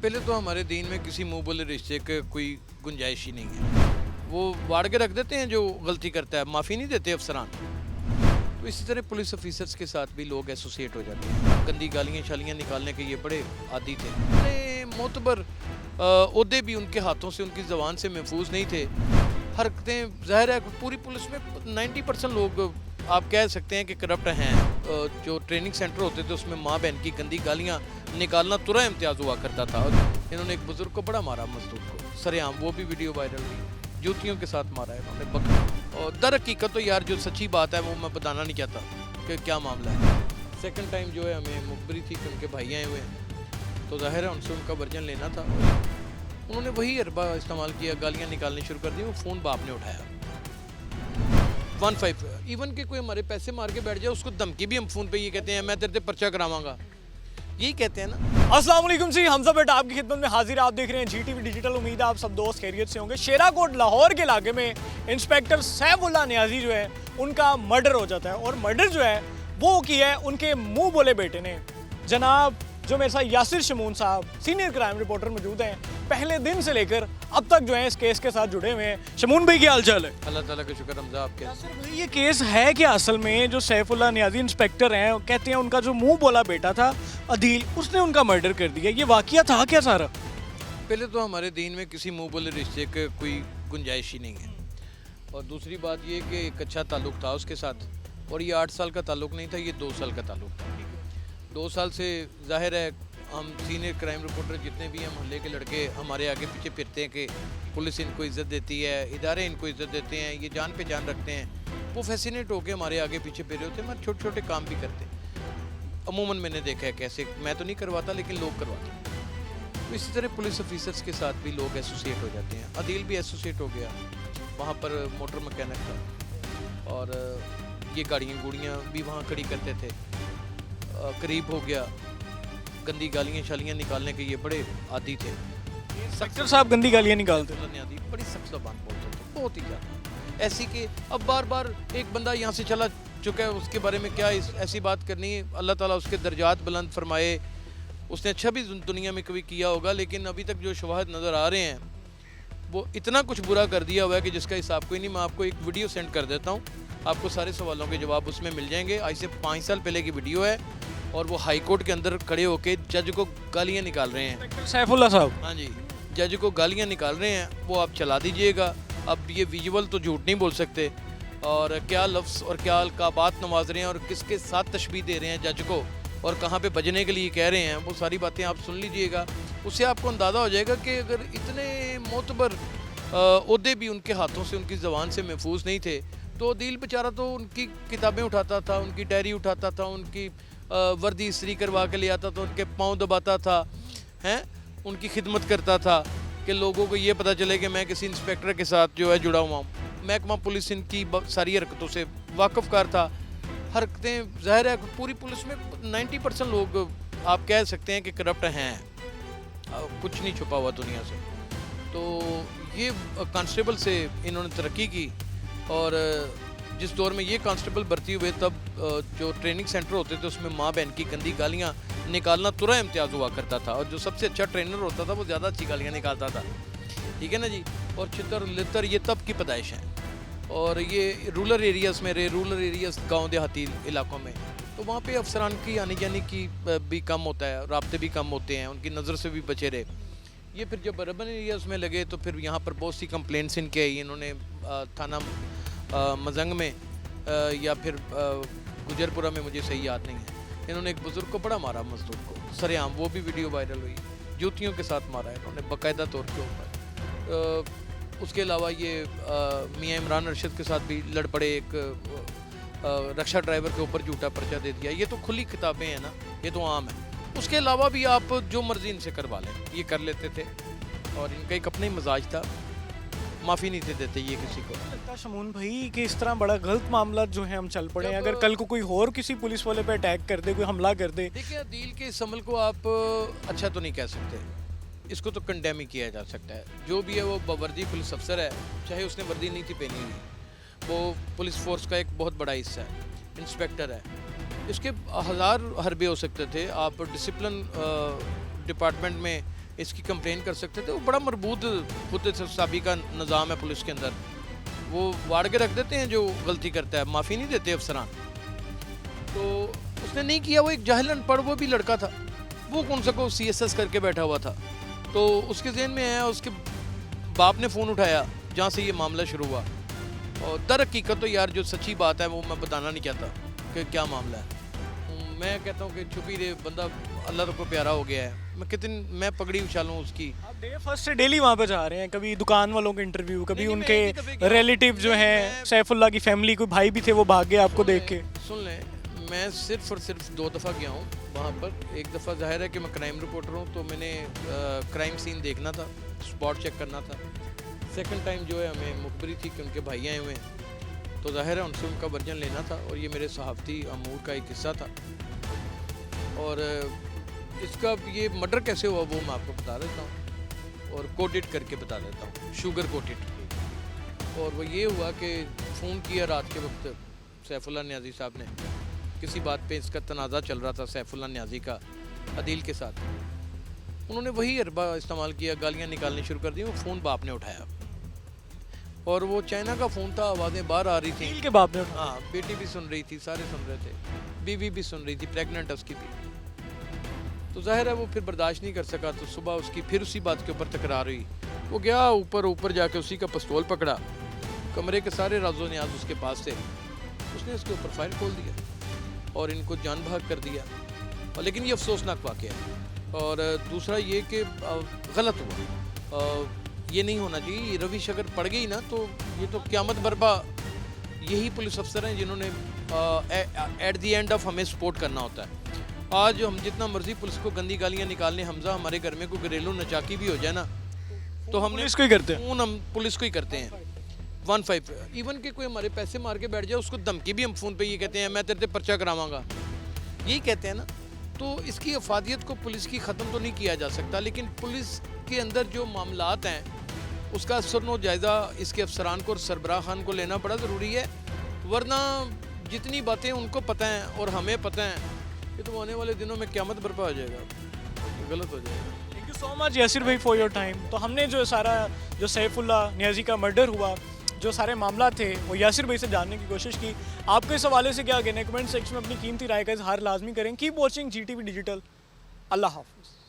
पहले तो हमारे दीन में किसी मुंह बोले रिश्ते के कोई गुंजाइश ही नहीं है। वो वाड़ के रख देते हैं जो गलती करता है, माफ़ी नहीं देते अफसरान। तो इसी तरह पुलिस ऑफिसर्स के साथ भी लोग एसोसिएट हो जाते हैं। गंदी गालियाँ शालियाँ निकालने के ये बड़े आदी थे। अपने मोतबर ओहदे भी उनके हाथों से, उनकी ज़बान से महफूज नहीं थे। हरकतें ज़ाहिर है पूरी पुलिस में 90% लोग आप कह सकते हैं कि करप्ट हैं। जो ट्रेनिंग सेंटर होते थे उसमें माँ बहन की गंदी गालियाँ निकालना तुरा इम्तियाज़ हुआ करता था। इन्होंने एक बुजुर्ग को बड़ा मारा, मजदूर को सरेआम, वो भी वीडियो वायरल हुई। जूतियों के साथ मारा है उन्होंने। और दर हकीकत तो यार जो सच्ची बात है वो मैं बताना नहीं चाहता कि क्या मामला है। सेकंड टाइम जो है हमें मुखबरी थी कि उनके भाई आए हुए हैं, तो जाहिर है उनसे उनका वर्जन लेना था। उन्होंने वही अरबा इस्तेमाल किया, गालियाँ निकालनी शुरू कर दी। वो फ़ोन बाप ने उठाया 15 इवन के कोई हमारे पैसे मार के बैठ जाए उसको धमकी भी हम फ़ोन पे ये कहते हैं मैं तेरे से पर्चा करावांगा, यही कहते हैं ना। अस्सलाम वालेकुम जी, हमजा बेटा आपकी खिदमत में हाजिर। आप देख रहे हैं जीटीवी डिजिटल। उम्मीद है आप सब दोस्त खैरियत से होंगे। शेराकोट लाहौर के इलाके में इंस्पेक्टर सैफुल्लाह नियाजी जो है उनका मर्डर हो जाता है, और मर्डर जो है वो किया है उनके मुंह बोले बेटे ने। जनाब जो मेरे साथ यासिर शमून साहब सीनियर क्राइम रिपोर्टर मौजूद हैं, पहले दिन से लेकर अब तक जो है इस केस के साथ जुड़े हुए हैं। शमून भाई क्या हाल चाल है? अल्लाह ताला का शुक्र हमजा आपके। यासिर भाई ये केस है क्या असल में? जो सैफुल्लाह नियाजी इंस्पेक्टर हैं कहते हैं उनका जो मुंह बोला बेटा था अदील, उसने उनका मर्डर कर दिया। ये वाकया था क्या सारा? पहले तो हमारे दीन में किसी मुंह बोले रिश्ते के कोई गुंजाइश ही नहीं है। और दूसरी बात ये कि एक अच्छा ताल्लुक़ था उसके साथ, और ये 8 साल का ताल्लुक़ नहीं था, ये 2 साल का ताल्लुक़ था। 2 साल से ज़ाहिर है हम सीनियर क्राइम रिपोर्टर जितने भी हैं, मोहल्ले के लड़के हमारे आगे पीछे फिरते हैं कि पुलिस इनको इज़्ज़त देती है, इदारे इनको इज़्ज़त देते हैं, ये जान पहचान रखते हैं। वो फैसिनेट होकर हमारे आगे पीछे फिरे होते हैं, मगर छोटे छोटे काम भी करते हैं। अमूमन मैंने देखा है कैसे, मैं तो नहीं करवाता लेकिन लोग करवाते हैं। तो इसी तरह पुलिस ऑफिसर्स के साथ भी लोग एसोसिएट हो जाते हैं। अदील भी एसोसिएट हो गया, वहाँ पर मोटर मैकेनिक था, और ये गाड़ियाँ गुड़ियाँ भी वहाँ खड़ी करते थे। करीब हो गया, गंदी गालियाँ शालियाँ निकालने के ये बड़े आदी थे। इंस्पेक्टर साहब गंदी गालियाँ निकालते थे, बड़ी सख्त ज़बान बोलते थे, बहुत ही ज़्यादा। ऐसी कि अब बार बार एक बंदा यहाँ से चला चुका है, उसके बारे में क्या ऐसी बात करनी है। अल्लाह ताला उसके दर्जात बुलंद फरमाए। उसने अच्छा भी दुनिया में कभी किया होगा, लेकिन अभी तक जो शवाहद नज़र आ रहे हैं वो इतना कुछ बुरा कर दिया हुआ है कि जिसका हिसाब कोई नहीं। मैं आपको एक वीडियो सेंड कर देता हूँ, आपको सारे सवालों के जवाब उसमें मिल जाएंगे। आज से 5 साल पहले की वीडियो है, और वो हाई कोर्ट के अंदर खड़े होकर जज को गालियाँ निकाल रहे हैं। इंस्पेक्टर सैफुल्लाह साहब, हाँ जी, जज को गालियाँ निकाल रहे हैं। वो आप चला दीजिएगा। अब ये विजुअल तो झूठ नहीं बोल सकते, और क्या लफ्ज़ और क्या अलकाबात नवाज रहे हैं, और किसके साथ तशबीह दे रहे हैं जज को, और कहाँ पे बजने के लिए कह रहे हैं, वो सारी बातें आप सुन लीजिएगा। उससे आपको अंदाज़ा हो जाएगा कि अगर इतने मोतबर ओहदे भी उनके हाथों से, उनकी ज़बान से महफूज नहीं थे, तो दिल बेचारा तो उनकी किताबें उठाता था, उनकी डायरी उठाता था, उनकी वर्दी इस्त्री करवा के ले आता था, उनके पाँव दबाता था, हैं, उनकी खिदमत करता था कि लोगों को ये पता चले कि मैं किसी इंस्पेक्टर के साथ जो है जुड़ा हुआ हूँ। महकमा पुलिस इनकी सारी हरकतों से वाकफ़कार था। हरकतें ज़ाहिर है पूरी पुलिस में 90% लोग आप कह सकते हैं कि करप्ट हैं, कुछ नहीं छुपा हुआ दुनिया से। तो ये कांस्टेबल से इन्होंने तरक्की की, और जिस दौर में ये कांस्टेबल भर्ती हुए तब जो ट्रेनिंग सेंटर होते थे उसमें माँ बहन की गंदी गालियाँ निकालना तुरा इम्तियाज़ हुआ करता था, और जो सबसे अच्छा ट्रेनर होता था वो ज़्यादा अच्छी गालियाँ निकालता था, ठीक है ना जी। और छितर लितर ये तब की पैदाइश हैं, और ये रूरल एरियाज़ में रहे, रूरल एरियाज़ गाँव देहाती इलाकों में, तो वहाँ पे अफसरान की आने जाने की भी कम होता है, राब्ते भी कम होते हैं, उनकी नज़र से भी बचे रहे। ये फिर जब अर्बन एरियाज़ में लगे तो फिर यहाँ पर बहुत सी कंप्लेंट्स इनके आई। इन्होंने थाना मजंग में या फिर गुजरपुरा में, मुझे सही याद नहीं है, इन्होंने एक बुजुर्ग को बड़ा मारा, मजदूर को सरेआम, वो भी वीडियो वायरल हुई। जूतियों के साथ मारा है इन्होंने बाकायदा तौर के ऊपर। उसके अलावा ये मियाँ इमरान अरशद के साथ भी लड़ पड़े, एक रक्षा ड्राइवर के ऊपर झूठा पर्चा दे दिया। ये तो खुली किताबें हैं ना, ये तो आम है। उसके अलावा भी आप जो मर्जी इनसे करवा लें, ये कर लेते थे, और इनका एक अपना ही मिजाज था, माफ़ी नहीं थे देते ये किसी को। लगता शमून भाई कि इस तरह बड़ा गलत मामला जो है हम चल पड़े हैं। अगर कल को कोई और किसी पुलिस वाले पे अटैक कर दे, कोई हमला कर दे, देखिए अदील के इस अमल को आप अच्छा तो नहीं कह सकते, इसको तो कंडेम ही किया जा सकता है। जो भी है वो बावर्दी पुलिस अफसर है, चाहे उसने वर्दी नहीं थी पहनी हुई, वो पुलिस फोर्स का एक बहुत बड़ा हिस्सा है, इंस्पेक्टर है। इसके 1000 हरबे हो सकते थे। आप डिसिप्लिन डिपार्टमेंट में इसकी कंप्लेन कर सकते थे। वो बड़ा मरबूत खुद साबी का निज़ाम है पुलिस के अंदर, वो वाड़ के रख देते हैं जो गलती करता है, माफ़ी नहीं देते अफसरान। तो उसने नहीं किया, वो एक जाहिल अनपढ़ वो भी लड़का था, वो कौन सा को CSS करके बैठा हुआ था। तो उसके जहन में आया, उसके बाप ने फ़ोन उठाया जहाँ से ये मामला शुरू हुआ। और दर हकीकत तो यार जो सच्ची बात है वो मैं बताना नहीं चाहता कि क्या मामला है। मैं कहता हूँ कि छुपी रहे बंदा, अल्लाह को प्यारा हो गया है। मैं पगड़ी उछालूँ उसकी। आप डे फर्स्ट से डेली वहाँ पे जा रहे हैं, कभी दुकान वालों के इंटरव्यू, कभी नहीं, उनके मैं एक ही दफ़े गया। रिलेटिव जो हैं सैफुल्लाह की फैमिली, कोई भाई भी थे वो भाग गए आपको देख के। सुन लें, मैं सिर्फ और सिर्फ 2 दफ़ा गया हूँ वहाँ पर। एक दफ़ा जाहिर है कि मैं क्राइम रिपोर्टर हूँ, तो मैंने क्राइम सीन देखना था, स्पॉट चेक करना था। सेकंड टाइम जो है हमें मुखबरी थी कि उनके भाई आए हुए हैं, तो जाहिर है उनसे उनका वर्जन लेना था, और ये मेरे सहाफ़ती अमूर का एक हिस्सा था। और इसका ये मर्डर कैसे हुआ वो मैं आपको बता देता हूँ, और कोटेड करके बता देता हूँ, शुगर कोटेड। और वो ये हुआ कि फ़ोन किया रात के वक्त सैफुल्लाह न्याज़ी साहब ने, किसी बात पे इसका तनाज़ा चल रहा था सैफुल्लाह न्याज़ी का अदील के साथ। उन्होंने वही अरबा इस्तेमाल किया, गालियाँ निकालनी शुरू कर दी। वो फ़ोन बाप ने उठाया, और वो चाइना का फ़ोन था, आवाज़ें बाहर आ रही अदील थी। के बाप ने उठाया। हाँ, बेटी भी सुन रही थी, सारे सुन रहे थे, बीवी भी सुन रही थी, प्रेग्नेंट है उसकी भी। तो जाहिर है वो फिर बर्दाश्त नहीं कर सका, तो सुबह उसकी फिर उसी बात के ऊपर तकरार हुई। वो गया ऊपर जाके उसी का पिस्तौल पकड़ा, कमरे के सारे राजो न्याज उसके पास थे, उसने उसके ऊपर फायर खोल दिया और इनको जान भाग कर दिया। और लेकिन ये अफसोसनाक वाक़या है। और दूसरा ये कि गलत हुआ, ये नहीं होना चाहिए। ये रविश अगर पड़ गई ना तो ये तो क़यामत बर्पा। यही पुलिस अफसर हैं जिन्होंने एट द एंड ऑफ हमें सपोर्ट करना होता है। आज हम जितना मर्जी पुलिस को गंदी गालियाँ निकालने, हमजा हमारे घर में कोई घरेलू नचाकी भी हो जाए ना, तो हम पुलिस को ही करते हैं। फ़ोन हम पुलिस को ही करते हैं। 15 इवन के कोई हमारे पैसे मार के बैठ जाए, उसको धमकी भी हम फ़ोन पे ये कहते हैं मैं तेरे पे पर्चा करावांगा, यही कहते हैं ना। तो इसकी अफादियत को पुलिस की ख़त्म तो नहीं किया जा सकता, लेकिन पुलिस के अंदर जो मामलात हैं उसका असरनो जायज़ा इसके अफसरान को और सरबराह खान को लेना बड़ा ज़रूरी है। वरना जितनी बातें उनको पता हैं और हमें पता हैं, ये तो आने वाले दिनों में क़यामत बर्पा हो जाएगा, तो गलत हो जाएगा। Thank you so much Yasir भाई फॉर योर टाइम। तो हमने जो सारा जो सैफुल्लाह न्याज़ी का मर्डर हुआ, जो सारे मामला थे, वो यासिर भाई से जानने की कोशिश की। आपको इस हवाले से क्या कहना है, कमेंट सेक्शन में अपनी कीमती राय का इजहार लाजमी करें। Keep watching GTV digital. अल्लाह हाफ़िज़।